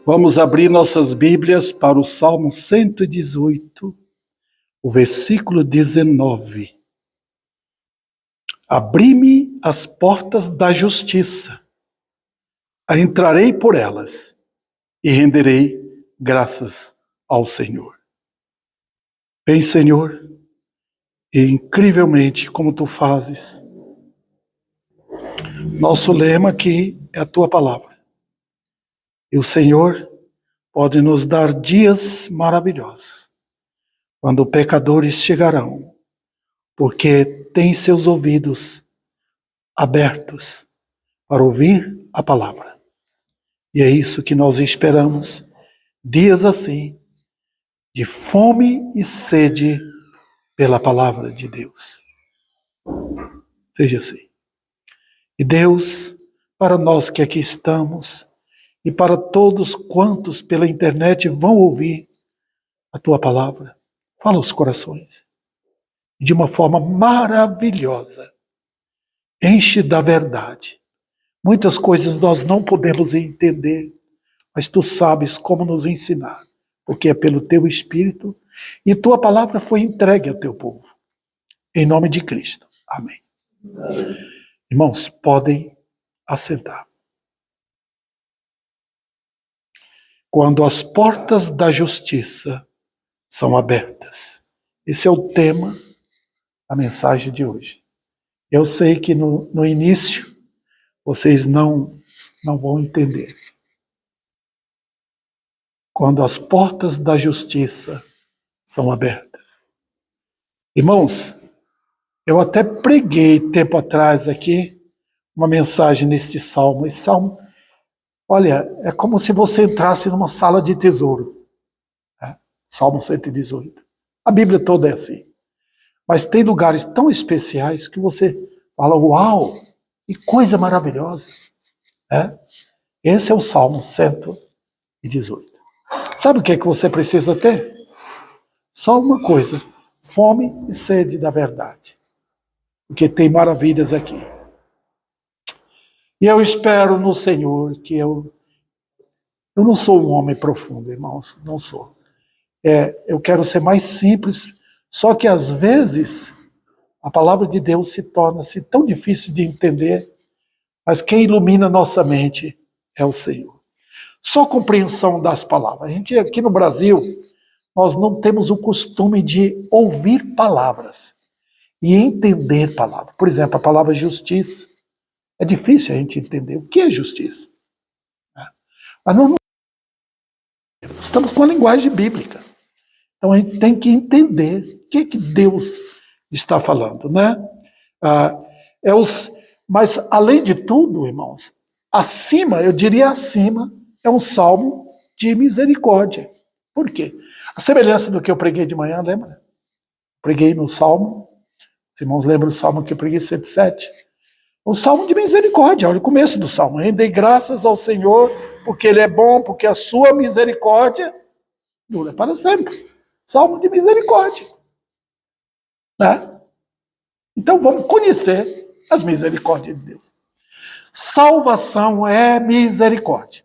Vamos abrir nossas Bíblias para o Salmo 118, o versículo 19. Abri-me as portas da justiça, entrarei por elas e renderei graças ao Senhor. Vem, Senhor, e incrivelmente como Tu fazes. Nosso lema aqui é a Tua palavra. E o Senhor pode nos dar dias maravilhosos, quando pecadores chegarão, porque têm seus ouvidos abertos para ouvir a palavra. E é isso que nós esperamos, dias assim, de fome e sede pela palavra de Deus. Seja assim. E Deus, para nós que aqui estamos, e para todos quantos pela internet vão ouvir a Tua palavra, fala aos corações. E de uma forma maravilhosa, enche da verdade. Muitas coisas nós não podemos entender, mas Tu sabes como nos ensinar, porque é pelo Teu Espírito, e Tua palavra foi entregue ao Teu povo. Em nome de Cristo. Amém. Irmãos, podem assentar. Quando as portas da justiça são abertas. Esse é o tema da mensagem de hoje. Eu sei que no início vocês não vão entender. Quando as portas da justiça são abertas. Irmãos, eu até preguei tempo atrás aqui uma mensagem neste salmo. Esse salmo, olha, é como se você entrasse numa sala de tesouro. Salmo 118. A Bíblia toda é assim. Mas tem lugares tão especiais que você fala, uau, que coisa maravilhosa. Esse é o Salmo 118. Sabe o que é que você precisa ter? Só uma coisa, fome e sede da verdade. Porque tem maravilhas aqui. E eu espero no Senhor que eu não sou um homem profundo, irmãos, não sou. Eu quero ser mais simples, só que às vezes a palavra de Deus se torna-se tão difícil de entender, mas quem ilumina nossa mente é o Senhor. Só compreensão das palavras. A gente aqui no Brasil, nós não temos o costume de ouvir palavras e entender palavras. Por exemplo, a palavra justiça. É difícil a gente entender o que é justiça. Mas nós não estamos com a linguagem bíblica. Então a gente tem que entender o que Deus está falando, né? Mas além de tudo, irmãos, acima, eu diria acima, é um salmo de misericórdia. Por quê? A semelhança do que eu preguei de manhã, lembra? Preguei no salmo, os irmãos lembram do salmo que eu preguei, 107? Um salmo de misericórdia, olha o começo do salmo. Rendei graças ao Senhor, porque Ele é bom, porque a sua misericórdia dura para sempre. Salmo de misericórdia. Né? Então vamos conhecer as misericórdias de Deus. Salvação é misericórdia.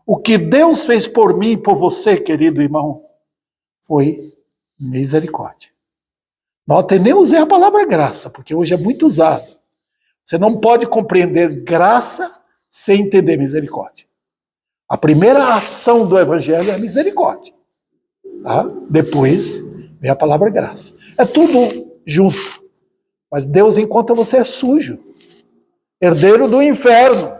O que Deus fez por mim e por você, querido irmão, foi misericórdia. Notem, nem usei a palavra graça, porque hoje é muito usado. Você não pode compreender graça sem entender misericórdia. A primeira ação do Evangelho é misericórdia. Tá? Depois vem a palavra graça. É tudo junto. Mas Deus encontra você sujo. Herdeiro do inferno.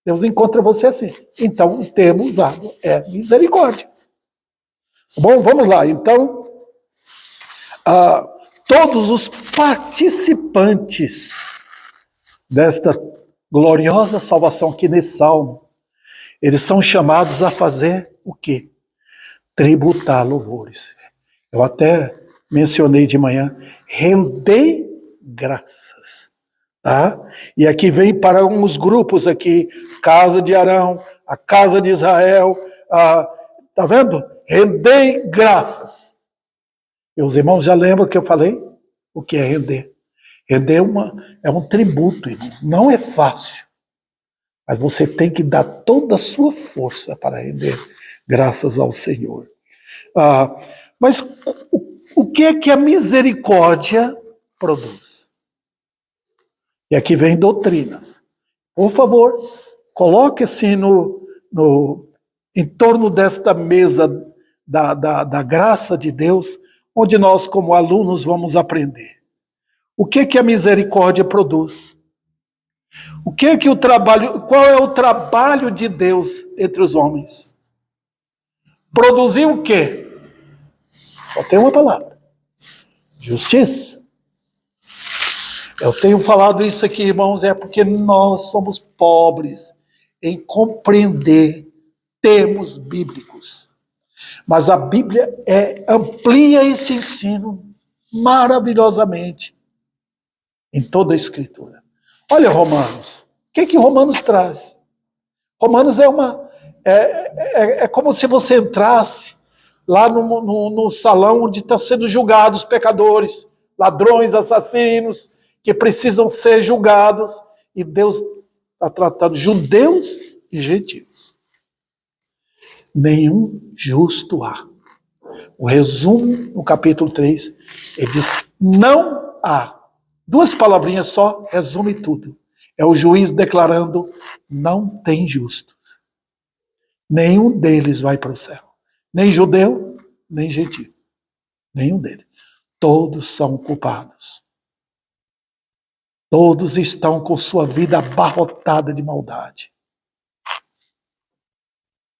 Deus encontra você assim. Então, o termo usado é misericórdia. Bom, vamos lá. Então, todos os participantes desta gloriosa salvação aqui nesse salmo, eles são chamados a fazer o quê? Tributar louvores. Eu até mencionei de manhã, rendei graças. Tá? E aqui vem para uns grupos aqui, casa de Arão, a casa de Israel, tá vendo? Rendei graças. E os irmãos já lembram que eu falei? O que é render? Render é um tributo, irmão. Não é fácil. Mas você tem que dar toda a sua força para render graças ao Senhor. Mas o que é que a misericórdia produz? E aqui vem doutrinas. Por favor, coloque assim em torno desta mesa da graça de Deus, onde nós, como alunos, vamos aprender. O que é que a misericórdia produz? O que é que qual é o trabalho de Deus entre os homens? Produzir o quê? Só tem uma palavra: justiça. Eu tenho falado isso aqui, irmãos, é porque nós somos pobres em compreender termos bíblicos. Mas a Bíblia amplia esse ensino maravilhosamente em toda a Escritura. Olha Romanos. O que Romanos traz? Romanos é como se você entrasse lá no salão onde estão sendo julgados pecadores, ladrões, assassinos, que precisam ser julgados, e Deus está tratando judeus e gentios. Nenhum justo há. O resumo no capítulo 3, ele diz: não há. Duas palavrinhas só, resume tudo. É o juiz declarando: não tem justos. Nenhum deles vai para o céu. Nem judeu, nem gentio. Nenhum deles. Todos são culpados. Todos estão com sua vida abarrotada de maldade.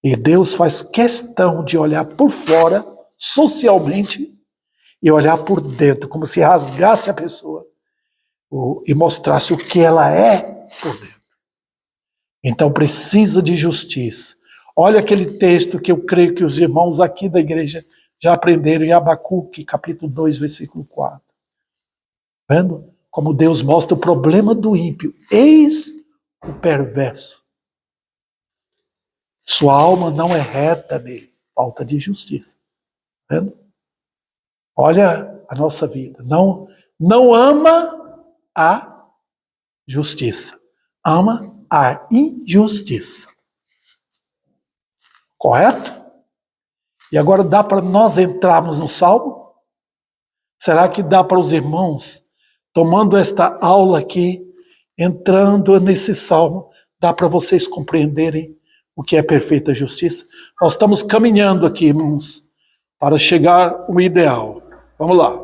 E Deus faz questão de olhar por fora, socialmente, e olhar por dentro, como se rasgasse a pessoa e mostrasse o que ela é por dentro. Então precisa de justiça. Olha aquele texto que eu creio que os irmãos aqui da igreja já aprenderam em Abacuque, capítulo 2, versículo 4. Vendo como Deus mostra o problema do ímpio? Eis o perverso. Sua alma não é reta nele, falta de justiça. Vendo? Olha a nossa vida. Não ama a justiça. Ama a injustiça. Correto? E agora dá para nós entrarmos no Salmo? Será que dá para os irmãos, tomando esta aula aqui, entrando nesse Salmo, dá para vocês compreenderem o que é perfeita justiça? Nós estamos caminhando aqui, irmãos, para chegar ao ideal. Vamos lá.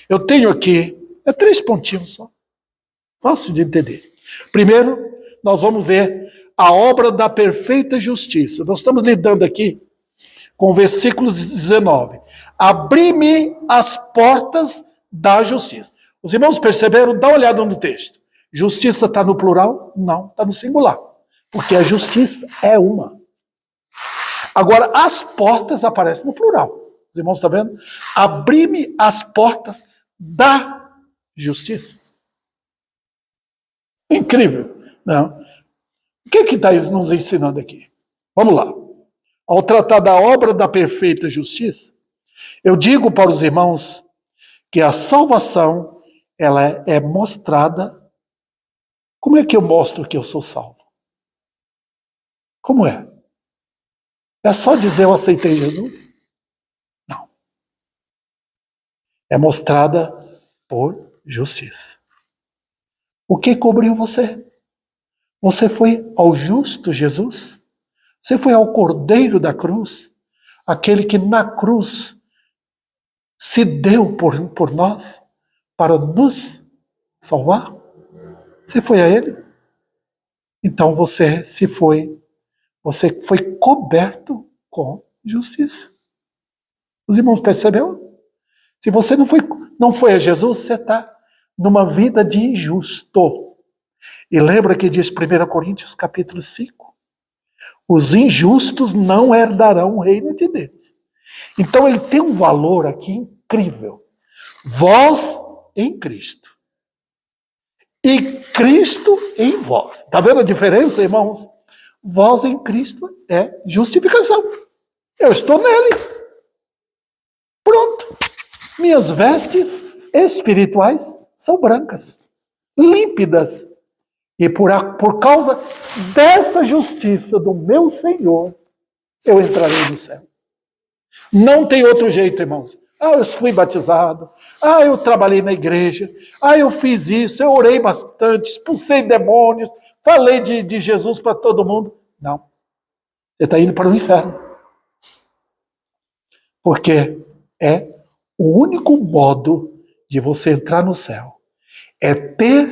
Eu tenho aqui, 3 pontinhos só. Fácil de entender. Primeiro, nós vamos ver a obra da perfeita justiça. Nós estamos lidando aqui com o versículo 19. Abri-me as portas da justiça. Os irmãos perceberam? Dá uma olhada no texto. Justiça está no plural? Não, está no singular. Porque a justiça é uma. Agora, as portas aparecem no plural. Os irmãos estão vendo? Abri-me as portas da justiça. Incrível. Não. O que está nos ensinando aqui? Vamos lá. Ao tratar da obra da perfeita justiça, eu digo para os irmãos que a salvação ela é mostrada. Como é que eu mostro que eu sou salvo? Como é? É só dizer eu aceitei Jesus? Não. É mostrada por justiça. O que cobriu você? Você foi ao justo Jesus? Você foi ao Cordeiro da cruz? Aquele que na cruz se deu por nós para nos salvar? Você foi a Ele? Então você foi coberto com justiça. Os irmãos perceberam? Se você não foi a Jesus, você está numa vida de injusto. E lembra que diz 1 Coríntios capítulo 5? Os injustos não herdarão o reino de Deus. Então ele tem um valor aqui incrível. Vós em Cristo. E Cristo em vós. Está vendo a diferença, irmãos? Vós em Cristo é justificação. Eu estou nele. Pronto. Minhas vestes espirituais são brancas, límpidas. E por causa dessa justiça do meu Senhor, eu entrarei no céu. Não tem outro jeito, irmãos. Eu fui batizado. Eu trabalhei na igreja. Eu fiz isso. Eu orei bastante. Expulsei demônios. Falei de Jesus para todo mundo. Não. Você está indo para o inferno. Porque é o único modo de você entrar no céu. É ter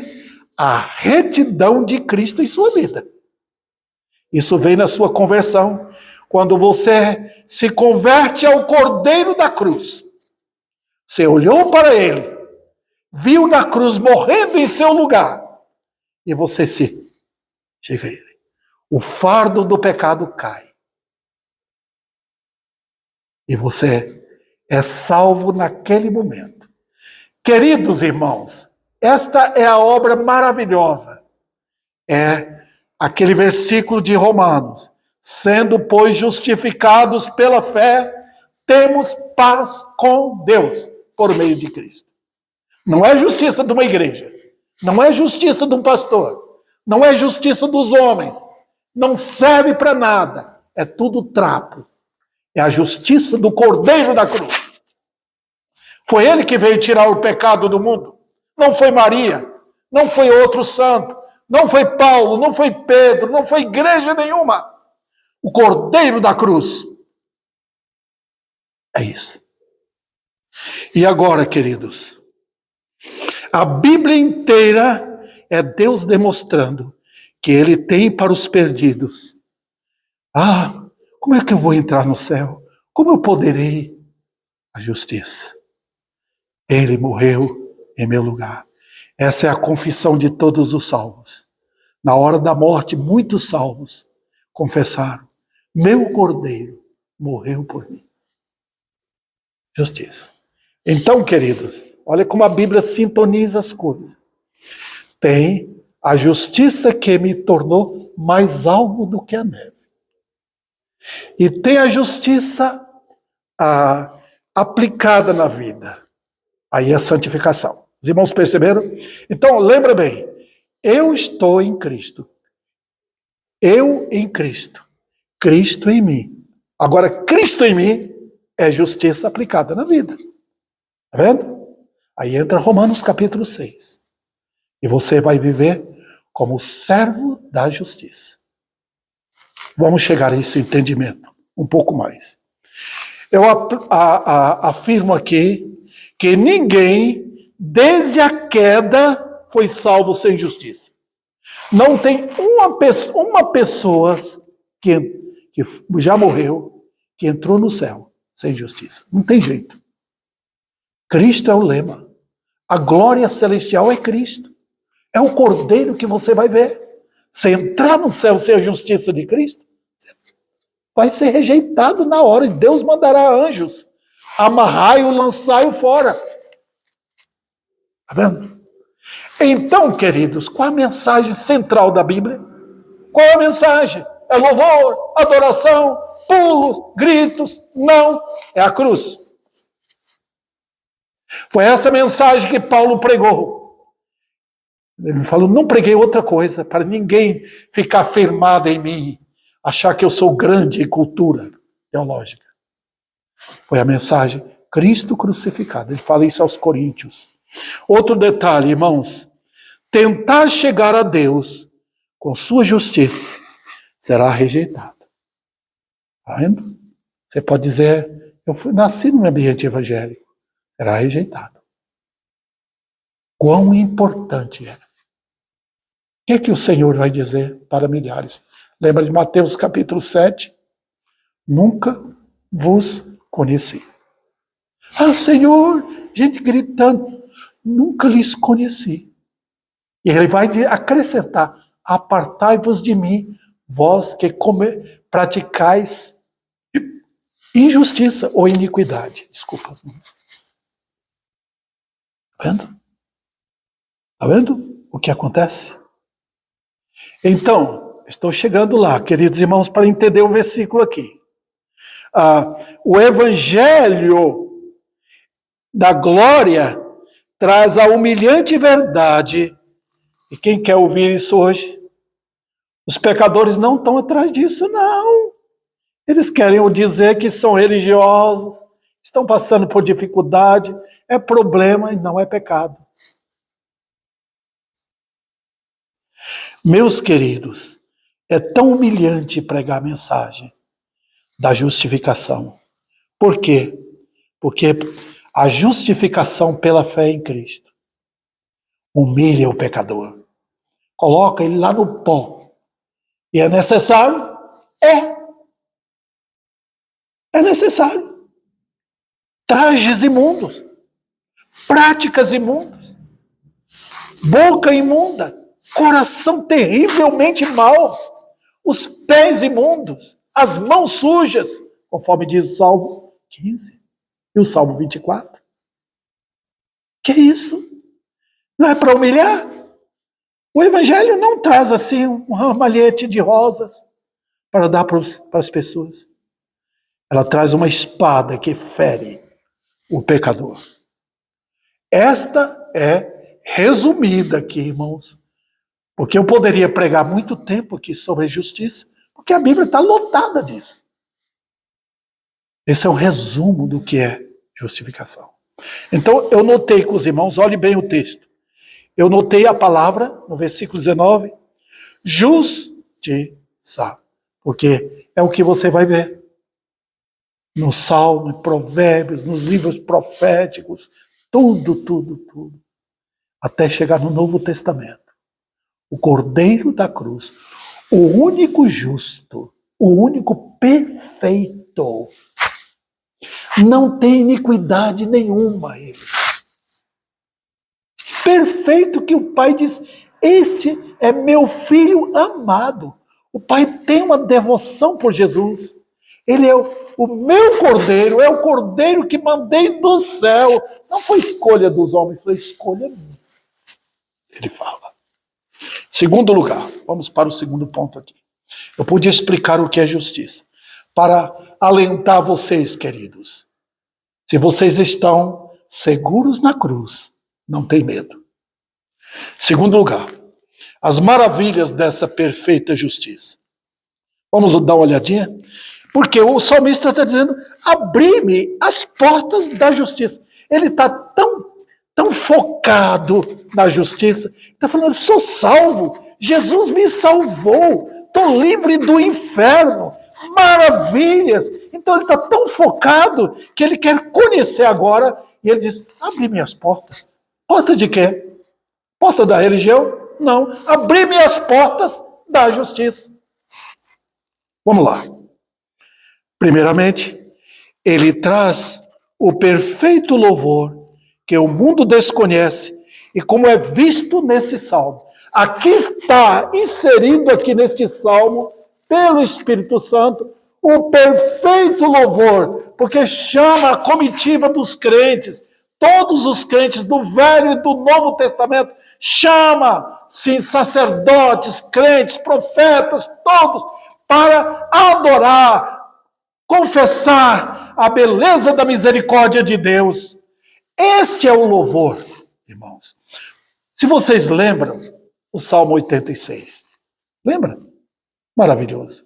a retidão de Cristo em sua vida. Isso vem na sua conversão. Quando você se converte ao Cordeiro da cruz. Você olhou para ele, viu na cruz morrendo em seu lugar, e você chega a ele. O fardo do pecado cai. E você é salvo naquele momento. Queridos irmãos, esta é a obra maravilhosa. É aquele versículo de Romanos. Sendo, pois, justificados pela fé, temos paz com Deus por meio de Cristo. Não é justiça de uma igreja. Não é justiça de um pastor. Não é justiça dos homens. Não serve para nada. É tudo trapo. É a justiça do Cordeiro da cruz. Foi ele que veio tirar o pecado do mundo. Não foi Maria. Não foi outro santo. Não foi Paulo. Não foi Pedro. Não foi igreja nenhuma. O Cordeiro da cruz. É isso. E agora, queridos, a Bíblia inteira é Deus demonstrando que Ele tem para os perdidos. Como é que eu vou entrar no céu? Como eu poderei? A justiça. Ele morreu em meu lugar. Essa é a confissão de todos os salvos. Na hora da morte, muitos salvos confessaram: meu Cordeiro morreu por mim. Justiça. Então, queridos, olha como a Bíblia sintoniza as coisas. Tem a justiça que me tornou mais alvo do que a neve. E tem a justiça aplicada na vida. Aí é a santificação. Os irmãos perceberam? Então, lembra bem. Eu estou em Cristo. Eu em Cristo. Cristo em mim. Agora, Cristo em mim é justiça aplicada na vida. Tá vendo? Aí entra Romanos capítulo 6. E você vai viver como servo da justiça. Vamos chegar a esse entendimento um pouco mais. Eu afirmo aqui que ninguém, desde a queda, foi salvo sem justiça. Não tem uma pessoa que já morreu, que entrou no céu sem justiça. Não tem jeito. Cristo é o lema. A glória celestial é Cristo. É o Cordeiro que você vai ver. Se entrar no céu sem a justiça de Cristo, vai ser rejeitado na hora. E Deus mandará anjos amarrai-o, lançai-o fora. Está vendo? Então, queridos, qual a mensagem central da Bíblia? Qual é a mensagem? É louvor, adoração, pulos, gritos? Não, é a cruz. Foi essa mensagem que Paulo pregou. Ele falou, não preguei outra coisa, para ninguém ficar firmado em mim, achar que eu sou grande em cultura teológica. Foi a mensagem, Cristo crucificado. Ele fala isso aos Coríntios. Outro detalhe, irmãos, tentar chegar a Deus com sua justiça será rejeitado. Está vendo? Você pode dizer, nasci num ambiente evangélico. Será rejeitado. Quão importante é. O que o Senhor vai dizer para milhares? Lembra de Mateus capítulo 7? Nunca vos conheci. Senhor, gente gritando, nunca lhes conheci. E ele vai acrescentar, apartai-vos de mim, vós que praticais injustiça ou iniquidade. Desculpa. Está vendo? Está vendo o que acontece? Então, estou chegando lá, queridos irmãos, para entender o versículo aqui. O evangelho da glória traz a humilhante verdade E quem quer ouvir isso hoje? Os pecadores não estão atrás disso, não. Eles querem dizer que são religiosos, estão passando por dificuldade, é problema e não é pecado. Meus queridos, é tão humilhante pregar a mensagem da justificação. Por quê? Porque a justificação pela fé em Cristo humilha o pecador. Coloca ele lá no pó. E é necessário? É necessário. Trajes imundos, práticas imundas, boca imunda, coração terrivelmente mau, os pés imundos, as mãos sujas, conforme diz o Salmo 15 e o Salmo 24. Que isso? Não é para humilhar? O Evangelho não traz assim um ramalhete de rosas para dar para as pessoas. Ela traz uma espada que fere o pecador. Esta é resumida aqui, irmãos, porque eu poderia pregar muito tempo aqui sobre justiça, porque a Bíblia está lotada disso. Esse é o resumo do que é justificação. Então, eu notei com os irmãos, olhe bem o texto. Eu notei a palavra, no versículo 19, justiça, porque é o que você vai ver no Salmo, em Provérbios, nos livros proféticos, tudo, até chegar no Novo Testamento. O Cordeiro da cruz, o único justo, o único perfeito, não tem iniquidade nenhuma ele. Perfeito, que o Pai diz, este é meu filho amado. O Pai tem uma devoção por Jesus. Ele é o meu cordeiro, é o cordeiro que mandei do céu. Não foi escolha dos homens, foi escolha minha. Ele fala. Segundo lugar, vamos para o segundo ponto aqui. Eu pude explicar o que é justiça. Para alentar vocês, queridos. Se vocês estão seguros na cruz, não tem medo. Segundo lugar, as maravilhas dessa perfeita justiça. Vamos dar uma olhadinha? Porque o salmista está dizendo, abri-me as portas da justiça. Ele está tão focado na justiça, está falando, sou salvo, Jesus me salvou, estou livre do inferno, maravilhas. Então ele está tão focado que ele quer conhecer agora, e ele diz, abre-me as portas. Porta de quê? Porta da religião? Não, abri-me as portas da justiça. Vamos lá. Primeiramente, ele traz o perfeito louvor que o mundo desconhece e como é visto nesse salmo. Aqui está inserido aqui neste salmo, pelo Espírito Santo, o perfeito louvor, porque chama a comitiva dos crentes, todos os crentes do Velho e do Novo Testamento, chama, sim, sacerdotes, crentes, profetas, todos, para adorar, confessar a beleza da misericórdia de Deus. Este é o louvor, irmãos. Se vocês lembram, o Salmo 86. Lembra? Maravilhoso.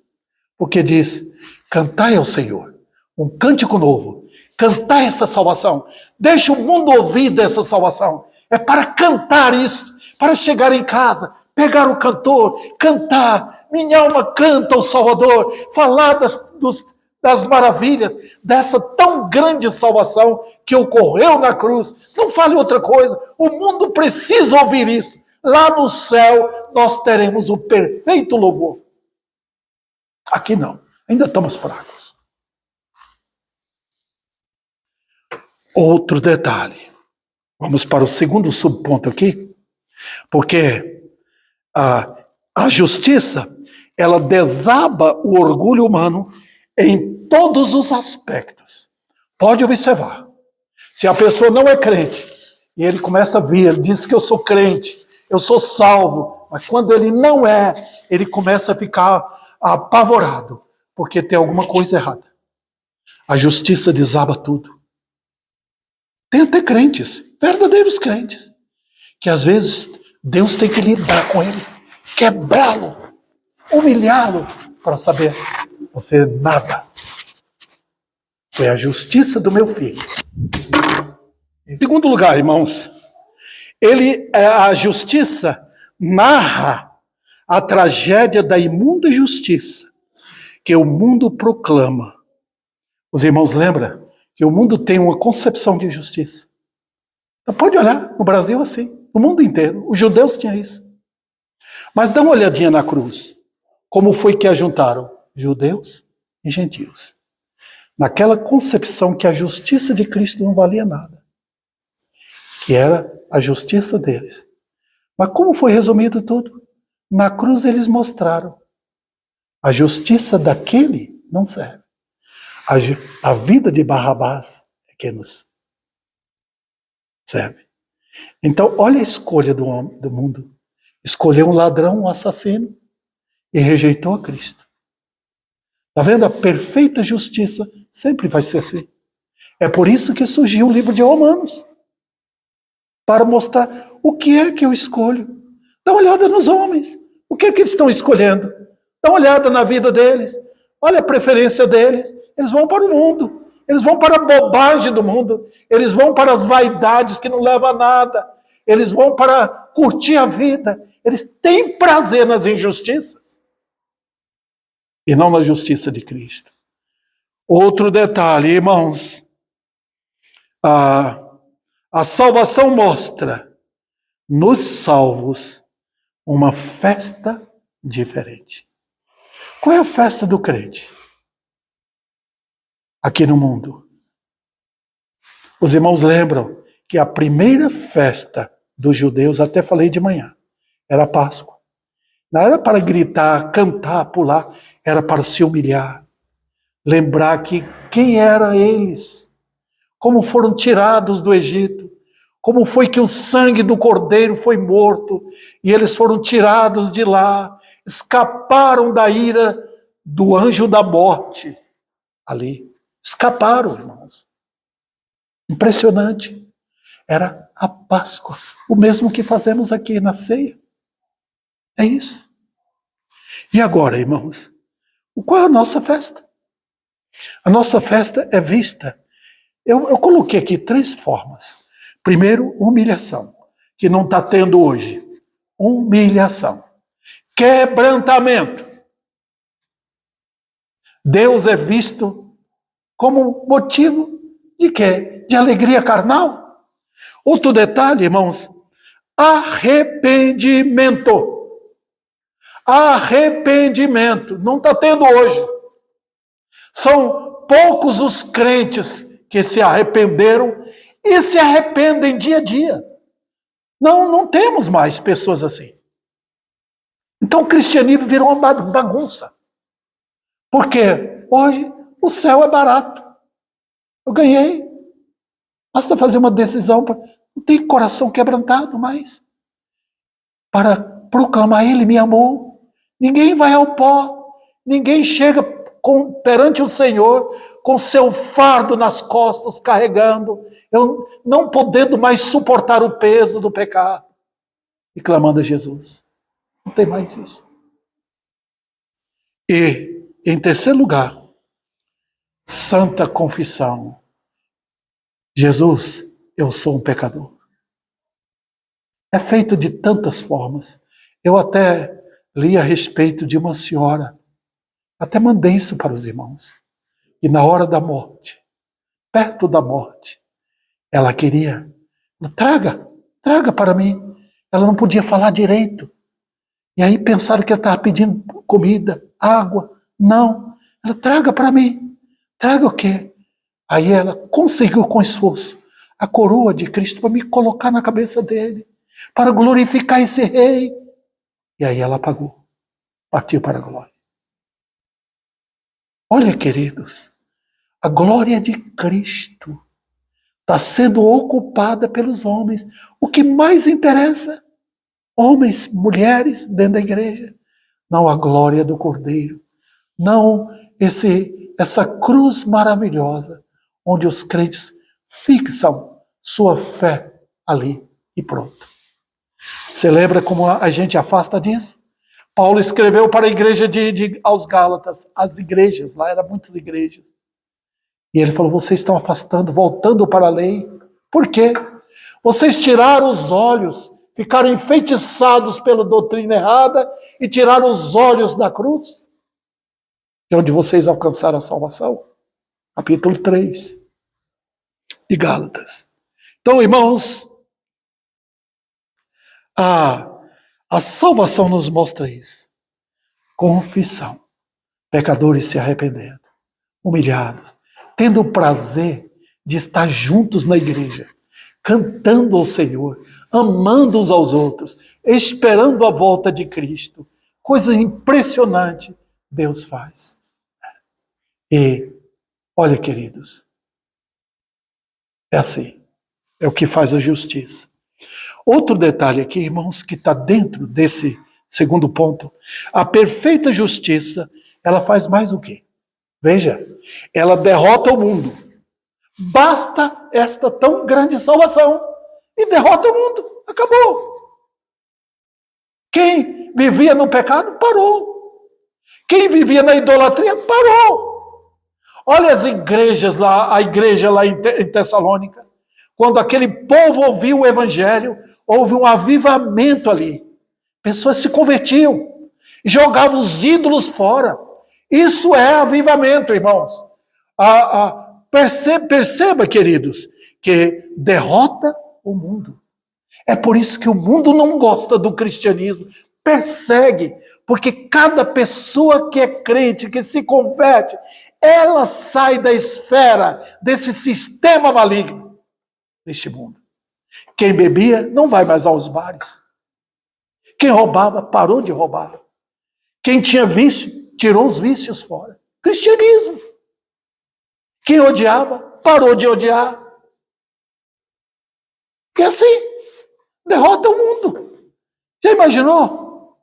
Porque diz, cantai ao Senhor, um cântico novo. Cantai essa salvação. Deixa o mundo ouvir dessa salvação. É para cantar isso, para chegar em casa, pegar o cantor, cantar. Minha alma canta ao Salvador, falar das maravilhas dessa tão grande salvação que ocorreu na cruz. Não fale outra coisa. O mundo precisa ouvir isso. Lá no céu nós teremos o perfeito louvor. Aqui não. Ainda estamos fracos. Outro detalhe. Vamos para o segundo subponto aqui. Porque a justiça, ela desaba o orgulho humano em todos os aspectos. Pode observar. Se a pessoa não é crente, e ele começa a vir, ele diz que eu sou crente, eu sou salvo, mas quando ele não é, ele começa a ficar apavorado, porque tem alguma coisa errada. A justiça desaba tudo. Tem até crentes, verdadeiros crentes, que às vezes Deus tem que lidar com ele, quebrá-lo, humilhá-lo, para saber, você é nada. Foi a justiça do meu filho. Em segundo lugar, irmãos, a justiça narra a tragédia da imunda justiça que o mundo proclama. Os irmãos lembram que o mundo tem uma concepção de justiça. Então, pode olhar, no Brasil assim, no mundo inteiro, os judeus tinham isso. Mas dá uma olhadinha na cruz. Como foi que a juntaram? Judeus e gentios. Naquela concepção que a justiça de Cristo não valia nada. Que era a justiça deles. Mas como foi resumido tudo? Na cruz eles mostraram. A justiça daquele não serve. A vida de Barrabás é que nos serve. Então, olha a escolha do mundo. Escolheu um ladrão, um assassino, e rejeitou a Cristo. Está vendo? A perfeita justiça sempre vai ser assim. É por isso que surgiu o livro de Romanos. Para mostrar o que é que eu escolho. Dá uma olhada nos homens. O que é que eles estão escolhendo? Dá uma olhada na vida deles. Olha a preferência deles. Eles vão para o mundo. Eles vão para a bobagem do mundo. Eles vão para as vaidades que não levam a nada. Eles vão para curtir a vida. Eles têm prazer nas injustiças. E não na justiça de Cristo. Outro detalhe, irmãos. A salvação mostra nos salvos uma festa diferente. Qual é a festa do crente? Aqui no mundo. Os irmãos lembram que a primeira festa dos judeus, até falei de manhã, era a Páscoa. Não era para gritar, cantar, pular, era para se humilhar. Lembrar que quem eram eles, como foram tirados do Egito, como foi que o sangue do cordeiro foi morto, e eles foram tirados de lá, escaparam da ira do anjo da morte, ali. Escaparam, irmãos. Impressionante. Era a Páscoa, o mesmo que fazemos aqui na ceia. É isso. E agora, irmãos, qual é a nossa festa? A nossa festa é vista. Eu coloquei aqui 3 formas. Primeiro, humilhação, que não está tendo hoje. Humilhação. Quebrantamento. Deus é visto como motivo de quê? De alegria carnal. Outro detalhe, irmãos, arrependimento. Arrependimento. Não está tendo hoje. São poucos os crentes que se arrependeram e se arrependem dia a dia. Não temos mais pessoas assim. Então o cristianismo virou uma bagunça. Porque hoje o céu é barato. Eu ganhei. Basta fazer uma decisão. Não tem coração quebrantado mais. Para proclamar Ele me amou. Ninguém vai ao pó. Ninguém chega perante o Senhor com seu fardo nas costas, carregando, eu não podendo mais suportar o peso do pecado, e clamando a Jesus. Não tem mais isso. E, em terceiro lugar, santa confissão. Jesus, eu sou um pecador. É feito de tantas formas. Eu até li a respeito de uma senhora, até mandei isso para os irmãos, e na hora da morte, perto da morte, ela queria, traga para mim. Ela não podia falar direito. E aí pensaram que ela estava pedindo comida, água. Não, ela traga para mim. Traga o quê? Aí ela conseguiu com esforço a coroa de Cristo para me colocar na cabeça dele, para glorificar esse rei. E aí ela pagou, partiu para a glória. Olha, queridos, a glória de Cristo está sendo ocupada pelos homens. O que mais interessa, homens, mulheres dentro da igreja, não a glória do Cordeiro, não essa cruz maravilhosa, onde os crentes fixam sua fé ali e pronto. Você lembra como a gente afasta disso? Paulo escreveu para a igreja aos Gálatas, as igrejas, lá eram muitas igrejas. E ele falou, vocês estão afastando, voltando para a lei. Por quê? Vocês tiraram os olhos, ficaram enfeitiçados pela doutrina errada e tiraram os olhos da cruz. De onde vocês alcançaram a salvação? Capítulo 3 de Gálatas. Então, irmãos, a salvação nos mostra isso. Confissão. Pecadores se arrependendo, humilhados, tendo o prazer de estar juntos na igreja, cantando ao Senhor, amando uns aos outros, esperando a volta de Cristo. Coisa impressionante Deus faz. E, olha, queridos, é assim. É o que faz a justiça. Outro detalhe aqui, irmãos, que está dentro desse segundo ponto. A perfeita justiça, ela faz mais o quê? Veja, ela derrota o mundo. Basta esta tão grande salvação e derrota o mundo. Acabou. Quem vivia no pecado, parou. Quem vivia na idolatria, parou. Olha as igrejas lá, a igreja lá em Tessalônica. Quando aquele povo ouviu o evangelho, houve um avivamento ali. Pessoas se convertiam, jogavam os ídolos fora. Isso é avivamento, irmãos. Perceba, queridos, que derrota o mundo. É por isso que o mundo não gosta do cristianismo, persegue, porque cada pessoa que é crente, que se converte, ela sai da esfera desse sistema maligno deste mundo. Quem bebia não vai mais aos bares. Quem roubava, parou de roubar. Quem tinha vício, tirou os vícios fora. Cristianismo. Quem odiava, parou de odiar. Que assim, derrota o mundo. Já imaginou?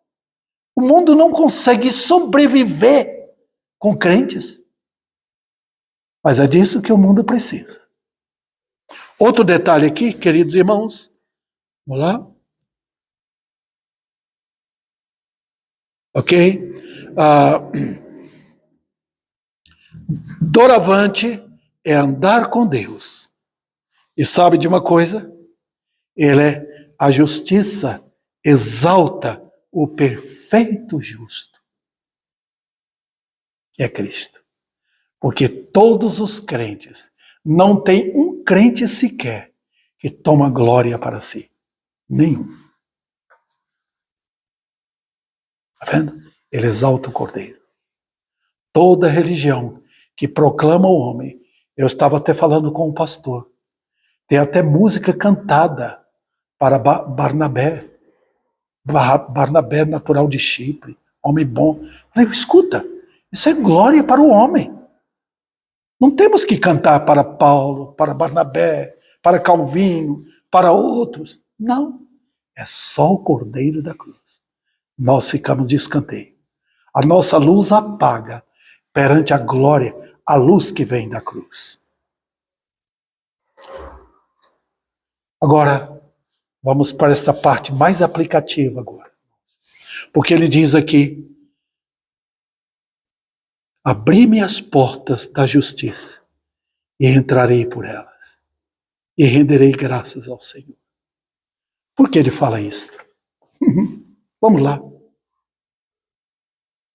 O mundo não consegue sobreviver com crentes. Mas é disso que o mundo precisa. Outro detalhe aqui, queridos irmãos. Vamos lá. Ok? Doravante é andar com Deus. E sabe de uma coisa? A justiça exalta o perfeito justo. É Cristo. Porque todos os crentes, não tem um crente sequer que toma glória para si. Nenhum. Está vendo? Ele exalta o Cordeiro. Toda religião que proclama o homem, eu estava até falando com um pastor, tem até música cantada para Barnabé. Barnabé, natural de Chipre, homem bom. Eu falei, escuta, isso é glória para o homem. Não temos que cantar para Paulo, para Barnabé, para Calvino, para outros. Não. É só o Cordeiro da cruz. Nós ficamos de escanteio. A nossa luz apaga perante a glória, a luz que vem da cruz. Agora, vamos para esta parte mais aplicativa agora. Porque ele diz aqui, abri-me as portas da justiça e entrarei por elas e renderei graças ao Senhor. Por que ele fala isso? Vamos lá.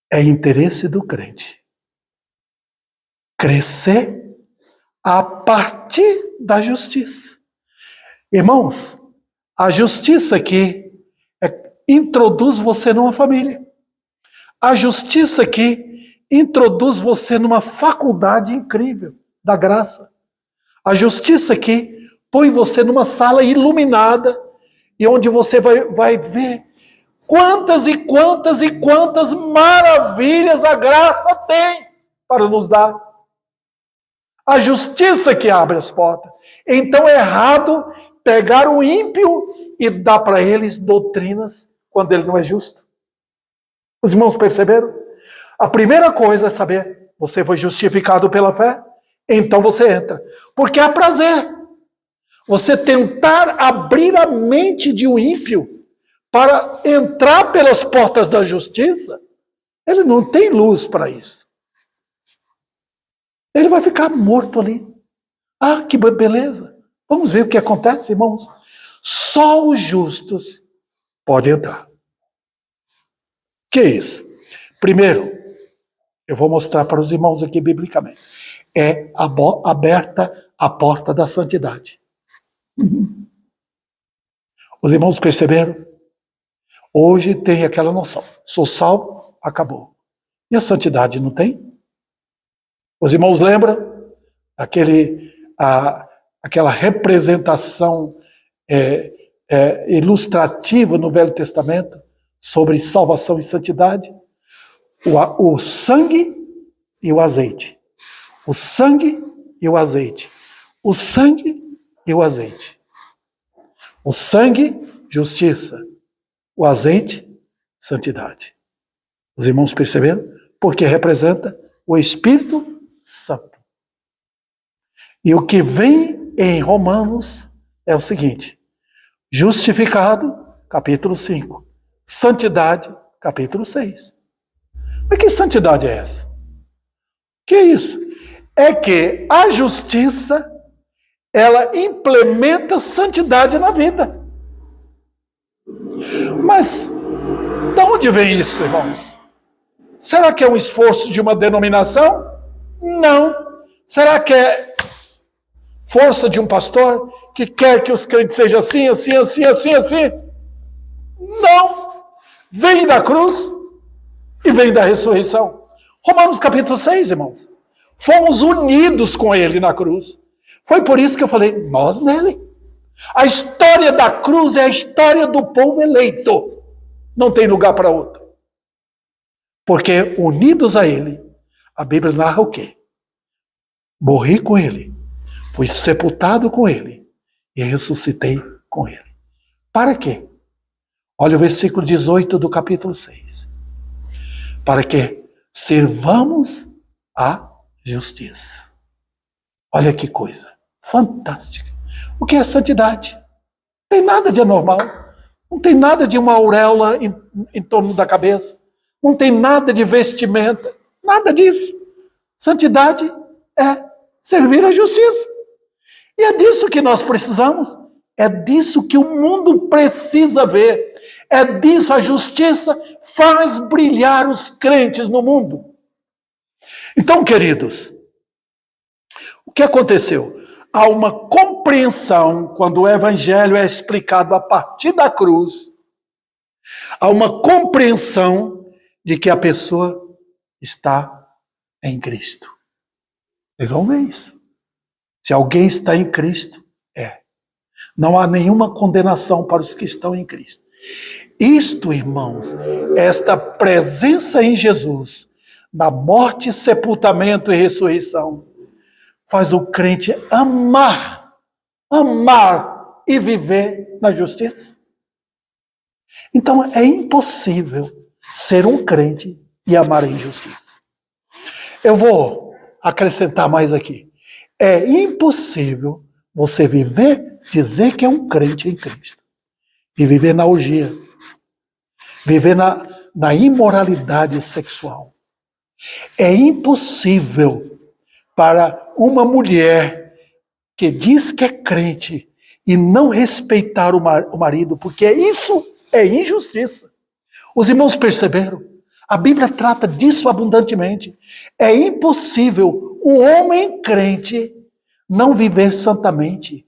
É interesse do crente crescer a partir da justiça. Irmãos, a justiça aqui introduz você numa família. A justiça aqui introduz você numa faculdade incrível da graça. A justiça aqui põe você numa sala iluminada e onde você vai ver quantas e quantas e quantas maravilhas a graça tem para nos dar. A justiça que abre as portas. Então é errado pegar o ímpio e dar para eles doutrinas quando ele não é justo. Os irmãos perceberam? A primeira coisa é saber, você foi justificado pela fé? Então você entra. Porque há prazer. Você tentar abrir a mente de um ímpio para entrar pelas portas da justiça, ele não tem luz para isso. Ele vai ficar morto ali. Ah, que beleza. Vamos ver o que acontece, irmãos. Só os justos podem entrar. Que é isso? Primeiro, eu vou mostrar para os irmãos aqui biblicamente. É aberta a porta da santidade. Os irmãos perceberam? Hoje tem aquela noção. Sou salvo, acabou. E a santidade não tem? Os irmãos lembram? Aquela representação ilustrativa no Velho Testamento sobre salvação e santidade? O sangue e o azeite. O sangue e o azeite. O sangue e o azeite. O sangue, justiça. O azeite, santidade. Os irmãos perceberam? Porque representa o Espírito Santo. E o que vem em Romanos é o seguinte: justificado, capítulo 5. Santidade, capítulo 6. Mas que santidade é essa? Que é isso? É que a justiça, ela implementa santidade na vida. Mas, de onde vem isso, irmãos? Será que é um esforço de uma denominação? Não. Será que é força de um pastor que quer que os crentes sejam assim, assim, assim, assim, assim? Não. Vem da cruz e vem da ressurreição. Romanos capítulo 6, irmãos. Fomos unidos com ele na cruz. Foi por isso que eu falei, nós nele. A história da cruz é a história do povo eleito. Não tem lugar para outro. Porque unidos a ele, a Bíblia narra o quê? Morri com ele, fui sepultado com ele e ressuscitei com ele. Para quê? Olha o versículo 18 do capítulo 6. Para que servamos a justiça. Olha que coisa fantástica. O que é santidade? Não tem nada de anormal. Não tem nada de uma auréola em torno da cabeça. Não tem nada de vestimenta. Nada disso. Santidade é servir a justiça. E é disso que nós precisamos. É disso que o mundo precisa ver. É disso a justiça faz brilhar os crentes no mundo. Então, queridos, o que aconteceu? Há uma compreensão, quando o evangelho é explicado a partir da cruz, há uma compreensão de que a pessoa está em Cristo. Vocês vão ver isso. Se alguém está em Cristo, é. Não há nenhuma condenação para os que estão em Cristo. Isto, irmãos, esta presença em Jesus, na morte, sepultamento e ressurreição, faz o crente amar e viver na justiça. Então é impossível ser um crente e amar a injustiça. Eu vou acrescentar mais aqui. É impossível você dizer que é um crente em Cristo e viver na orgia, viver na imoralidade sexual. É impossível para uma mulher que diz que é crente e não respeitar o marido, porque isso é injustiça. Os irmãos perceberam? A Bíblia trata disso abundantemente. É impossível um homem crente não viver santamente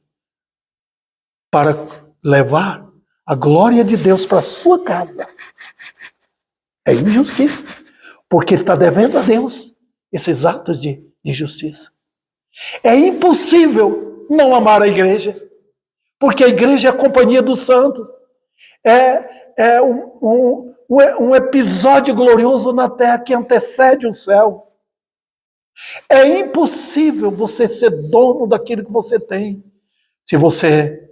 para levar a glória de Deus para a sua casa. É injustiça, porque ele está devendo a Deus esses atos de justiça. É impossível não amar a igreja, porque a igreja é a companhia dos santos. É um episódio glorioso na terra que antecede o céu. É impossível você ser dono daquilo que você tem, se você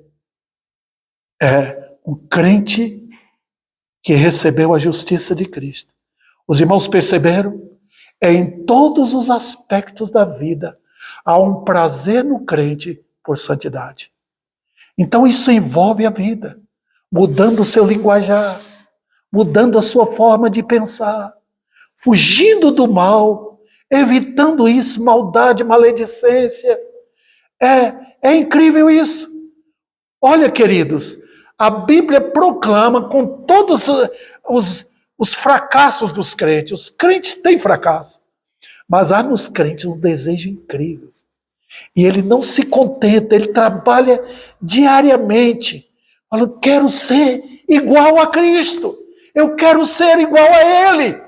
é um crente que recebeu a justiça de Cristo. Os irmãos perceberam? Em todos os aspectos da vida, há um prazer no crente por santidade. Então isso envolve a vida. mudando o seu linguajar, mudando a sua forma de pensar, fugindo do mal, evitando isso, maldade, maledicência. É incrível isso. Olha, queridos, a Bíblia proclama com todos os fracassos dos crentes. Os crentes têm fracasso, mas há nos crentes um desejo incrível. E ele não se contenta, ele trabalha diariamente, falando, quero ser igual a Cristo, eu quero ser igual a Ele,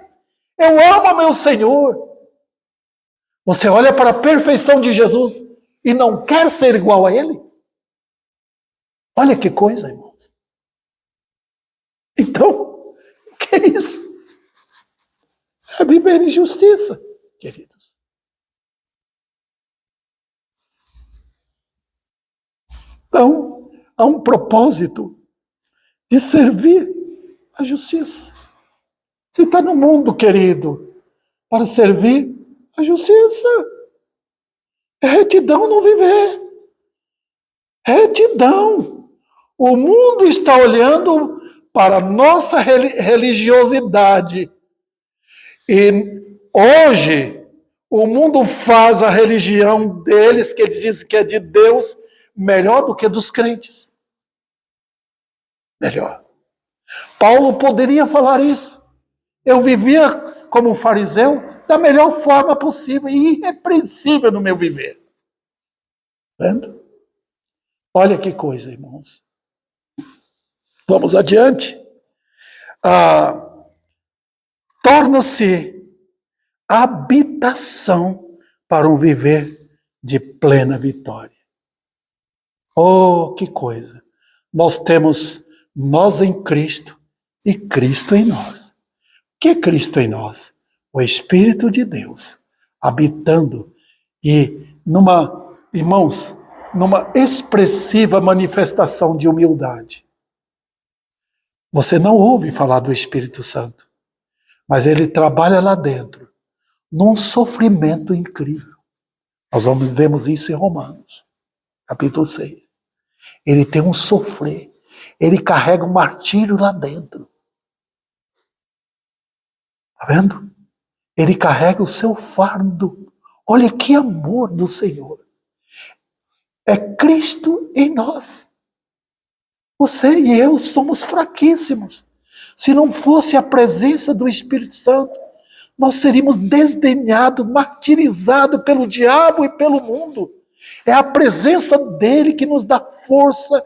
eu amo meu Senhor. Você olha para a perfeição de Jesus e não quer ser igual a Ele? Olha que coisa, irmãos. Então, o que é isso? É viver em justiça, queridos. Então, há um propósito de servir a justiça. Você está no mundo, querido, para servir a justiça. É retidão não viver. Retidão. O mundo está olhando para a nossa religiosidade. E hoje, o mundo faz a religião deles, que eles dizem que é de Deus, melhor do que dos crentes. Melhor. Paulo poderia falar isso. Eu vivia como um fariseu da melhor forma possível e irrepreensível no meu viver. Vendo? Olha que coisa, irmãos. Vamos adiante. Torna-se habitação para um viver de plena vitória. Oh, que coisa! Nós em Cristo e Cristo em nós. O que é Cristo em nós? O Espírito de Deus habitando e irmãos, numa expressiva manifestação de humildade. Você não ouve falar do Espírito Santo, mas ele trabalha lá dentro, num sofrimento incrível. Nós vemos isso em Romanos, capítulo 6. Ele tem um sofrer, ele carrega um martírio lá dentro. Está vendo? Ele carrega o seu fardo. Olha que amor do Senhor. É Cristo em nós. Você e eu somos fraquíssimos. Se não fosse a presença do Espírito Santo, nós seríamos desdenhados, martirizados pelo diabo e pelo mundo. É a presença dele que nos dá força,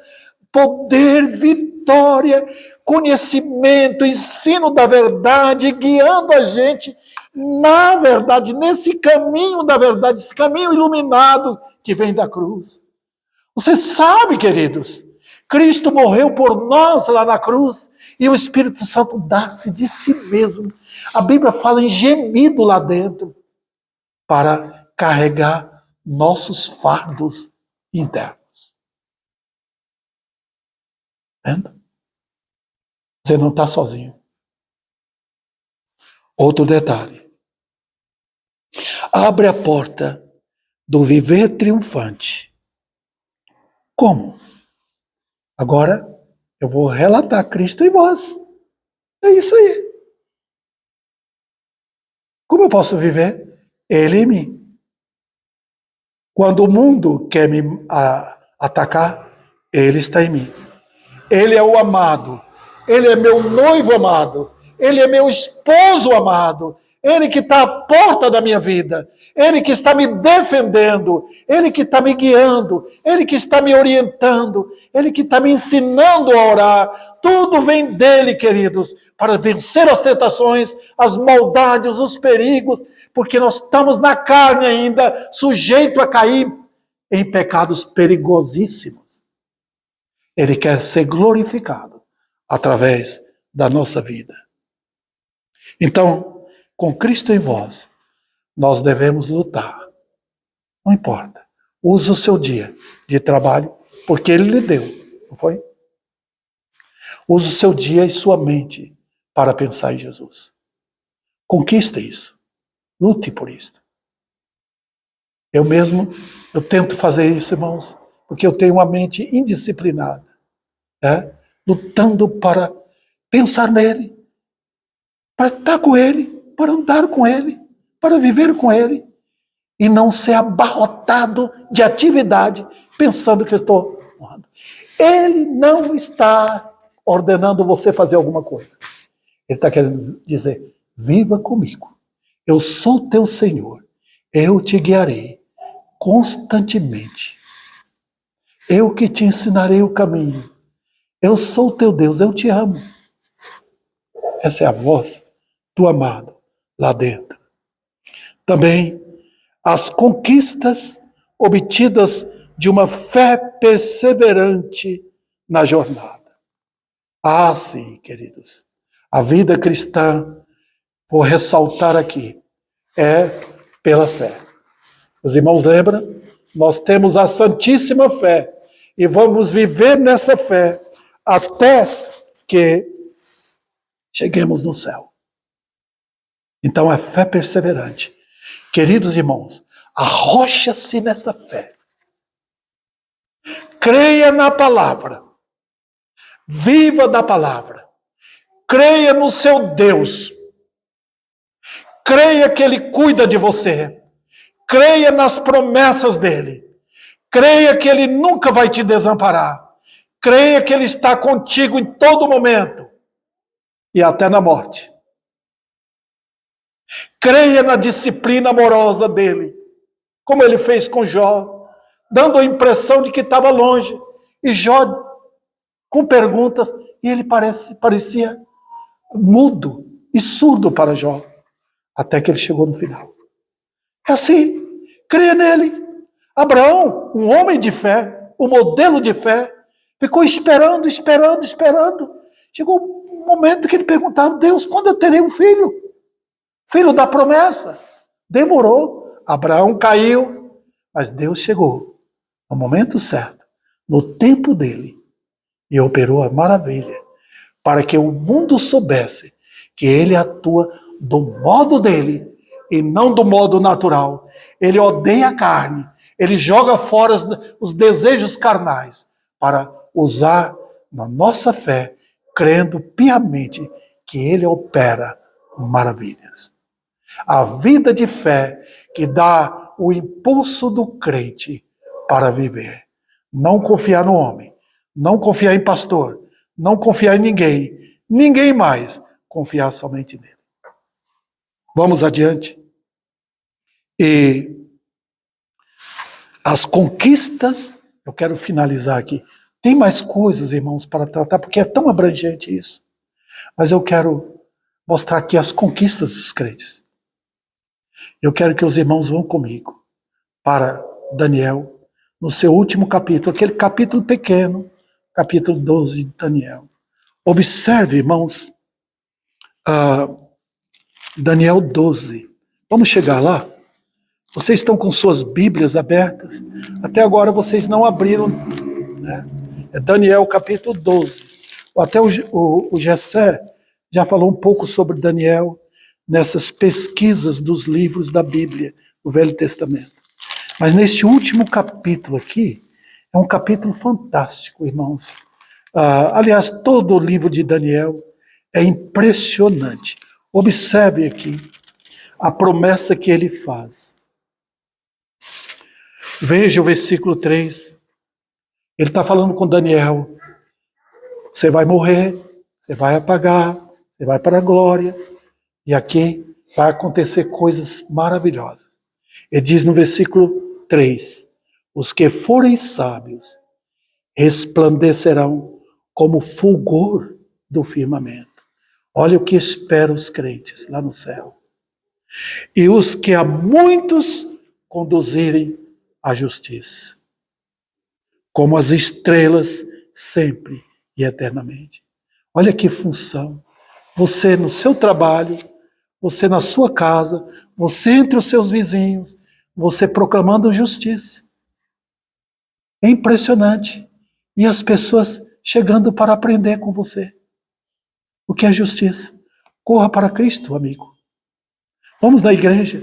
poder, vitória, conhecimento, ensino da verdade, guiando a gente na verdade, nesse caminho da verdade, esse caminho iluminado que vem da cruz. Você sabe, queridos, Cristo morreu por nós lá na cruz e o Espírito Santo dá-se de si mesmo. A Bíblia fala em gemido lá dentro para carregar nossos fardos internos. Vendo? Você não está sozinho. Outro detalhe. Abre a porta do viver triunfante. Como? Agora eu vou relatar Cristo em vós. É isso aí. Como eu posso viver? Ele em mim. Quando o mundo quer me atacar, ele está em mim. Ele é o amado. Ele é meu noivo amado. Ele é meu esposo amado. Ele que está à porta da minha vida. Ele que está me defendendo. Ele que está me guiando. Ele que está me orientando. Ele que está me ensinando a orar. Tudo vem dele, queridos, para vencer as tentações, as maldades, os perigos, porque nós estamos na carne ainda, sujeito a cair em pecados perigosíssimos. Ele quer ser glorificado através da nossa vida. Então, com Cristo em vós, nós devemos lutar. Não importa. Use o seu dia de trabalho, porque Ele lhe deu, não foi? Use o seu dia e sua mente para pensar em Jesus. Conquista isso. Lute por isso. Eu tento fazer isso, irmãos, porque eu tenho uma mente indisciplinada. lutando para pensar nele, para estar com ele, para andar com ele, para viver com ele, e não ser abarrotado de atividade, pensando que eu estou honrando. Ele não está ordenando você fazer alguma coisa. Ele está querendo dizer, viva comigo. Eu sou teu Senhor. Eu te guiarei constantemente. Eu que te ensinarei o caminho. Eu sou teu Deus, eu te amo. Essa é a voz do amado lá dentro. Também as conquistas obtidas de uma fé perseverante na jornada. Ah, sim, queridos. A vida cristã, vou ressaltar aqui, é pela fé. Os irmãos lembram? Nós temos a santíssima fé e vamos viver nessa fé até que cheguemos no céu. Então, a fé perseverante. Queridos irmãos, arrocha-se nessa fé. Creia na palavra. Viva da palavra. Creia no seu Deus. Creia que Ele cuida de você. Creia nas promessas dEle. Creia que Ele nunca vai te desamparar. Creia que Ele está contigo em todo momento. E até na morte. Creia na disciplina amorosa dEle. Como Ele fez com Jó. Dando a impressão de que estava longe. E Jó, com perguntas, e ele parecia mudo e surdo para Jó. Até que ele chegou no final. É assim, creia nele. Abraão, um homem de fé, um modelo de fé, ficou esperando. Chegou um momento que ele perguntava, Deus, quando eu terei um filho? Filho da promessa. Demorou. Abraão caiu, mas Deus chegou no momento certo, no tempo dele, e operou a maravilha, para que o mundo soubesse que ele atua do modo dele e não do modo natural. Ele odeia a carne, ele joga fora os desejos carnais para usar na nossa fé, crendo piamente que ele opera maravilhas. A vida de fé que dá o impulso do crente para viver. Não confiar no homem, não confiar em pastor, não confiar em ninguém mais, confiar somente nele. Vamos adiante. E as conquistas, eu quero finalizar aqui. Tem mais coisas, irmãos, para tratar, porque é tão abrangente isso. Mas eu quero mostrar aqui as conquistas dos crentes. Eu quero que os irmãos vão comigo para Daniel, no seu último capítulo, aquele capítulo pequeno, capítulo 12 de Daniel. Observe, irmãos, Daniel 12. Vamos chegar lá? Vocês estão com suas Bíblias abertas? Até agora vocês não abriram, né? É Daniel capítulo 12. Até o Gessé já falou um pouco sobre Daniel nessas pesquisas dos livros da Bíblia, do Velho Testamento. Mas neste último capítulo aqui, é um capítulo fantástico, irmãos. Aliás, todo o livro de Daniel é impressionante. Observe aqui a promessa que ele faz. Veja o versículo 3. Ele está falando com Daniel. Você vai morrer, você vai apagar, você vai para a glória. E aqui vai acontecer coisas maravilhosas. Ele diz no versículo 3, os que forem sábios resplandecerão como fulgor do firmamento. Olha o que espera os crentes lá no céu. E os que a muitos conduzirem à justiça, como as estrelas sempre e eternamente. Olha que função. Você no seu trabalho, você na sua casa, você entre os seus vizinhos, você proclamando justiça. É impressionante. E as pessoas chegando para aprender com você. O que é justiça? Corra para Cristo, amigo. Vamos na igreja.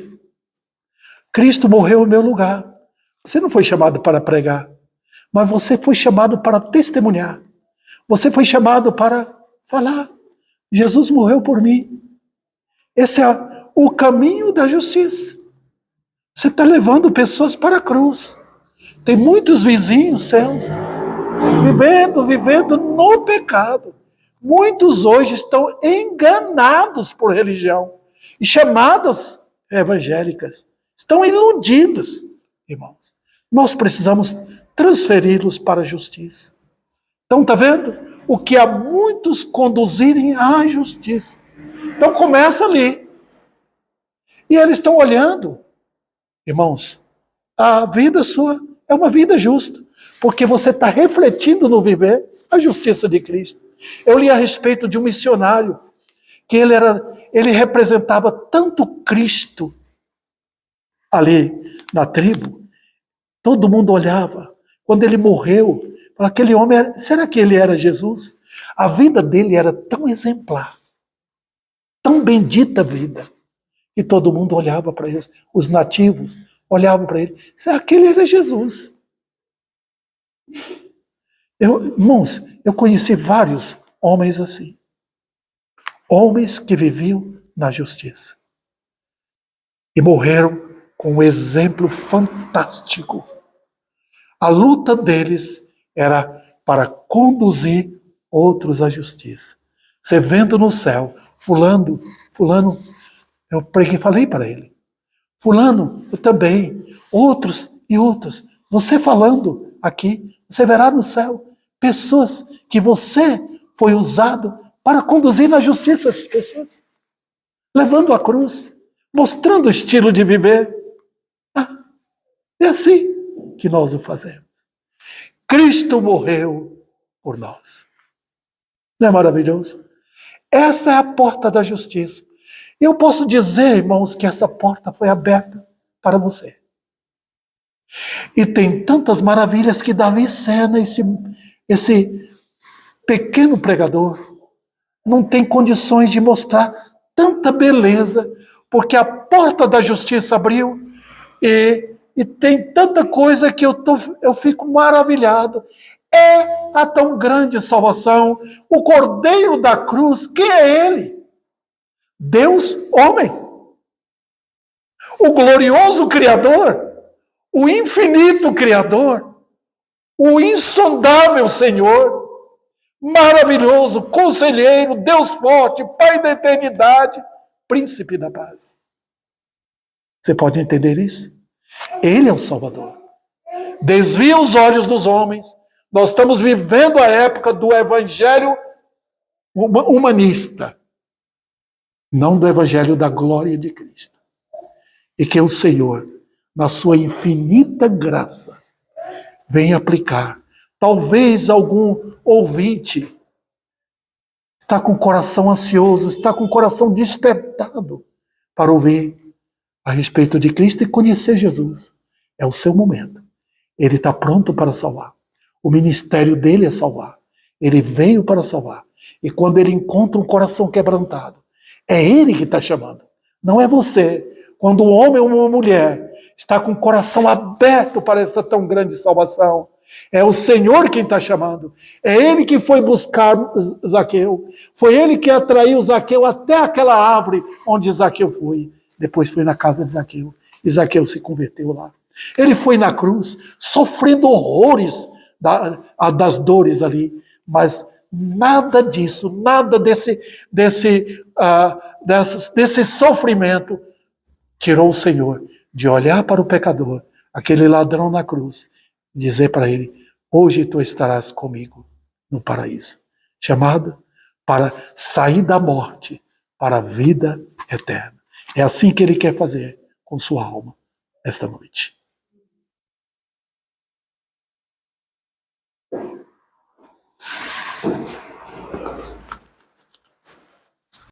Cristo morreu em meu lugar. Você não foi chamado para pregar, mas você foi chamado para testemunhar. Você foi chamado para falar. Jesus morreu por mim. Esse é o caminho da justiça. Você está levando pessoas para a cruz. Tem muitos vizinhos seus vivendo no pecado. Muitos hoje estão enganados por religião e chamadas evangélicas. Estão iludidos, irmãos. Nós precisamos transferi-los para a justiça. Então, está vendo? O que há muitos conduzirem à justiça. Então, começa ali. E eles estão olhando, irmãos, a vida sua é uma vida justa, porque você está refletindo no viver a justiça de Cristo. Eu li a respeito de um missionário, que ele representava tanto Cristo ali na tribo, todo mundo olhava. Quando ele morreu, aquele homem, será que ele era Jesus? A vida dele era tão exemplar, tão bendita vida, que todo mundo olhava para ele, os nativos olhavam para ele, será que ele era Jesus? Irmãos, eu conheci vários homens assim, homens que viviam na justiça e morreram com um exemplo fantástico. A luta deles era para conduzir outros à justiça. Você vendo no céu, fulano, eu falei para ele, fulano, eu também, outros e outros. Você falando aqui, você verá no céu pessoas que você foi usado para conduzir na justiça as pessoas, levando a cruz, mostrando o estilo de viver. É assim que nós o fazemos. Cristo morreu por nós. Não é maravilhoso? Essa é a porta da justiça. Eu posso dizer, irmãos, que essa porta foi aberta para você. E tem tantas maravilhas que Davi cena, esse pequeno pregador, não tem condições de mostrar tanta beleza, porque a porta da justiça abriu e tem tanta coisa que eu fico maravilhado. É a tão grande salvação, o Cordeiro da cruz, quem é ele? Deus, homem. O glorioso Criador, o infinito Criador, o insondável Senhor, maravilhoso, conselheiro, Deus forte, Pai da eternidade, Príncipe da paz. Você pode entender isso? Ele é o Salvador. Desvia os olhos dos homens. Nós estamos vivendo a época do evangelho humanista, não do evangelho da glória de Cristo. E que o Senhor, na sua infinita graça, venha aplicar. Talvez algum ouvinte está com o coração ansioso, está com o coração despertado para ouvir a respeito de Cristo e conhecer Jesus. É o seu momento. Ele está pronto para salvar. O ministério dele é salvar. Ele veio para salvar. E quando ele encontra um coração quebrantado, é ele que está chamando. Não é você. Quando um homem ou uma mulher está com o coração aberto para esta tão grande salvação, é o Senhor quem está chamando. É ele que foi buscar Zaqueu. Foi ele que atraiu Zaqueu até aquela árvore onde Zaqueu foi. Depois foi na casa de Zaqueu. E Zaqueu se converteu lá. Ele foi na cruz, sofrendo horrores das dores ali. Mas nada disso, nada desse sofrimento tirou o Senhor de olhar para o pecador, aquele ladrão na cruz, e dizer para ele, hoje tu estarás comigo no paraíso. Chamado para sair da morte para a vida eterna. É assim que ele quer fazer com sua alma esta noite.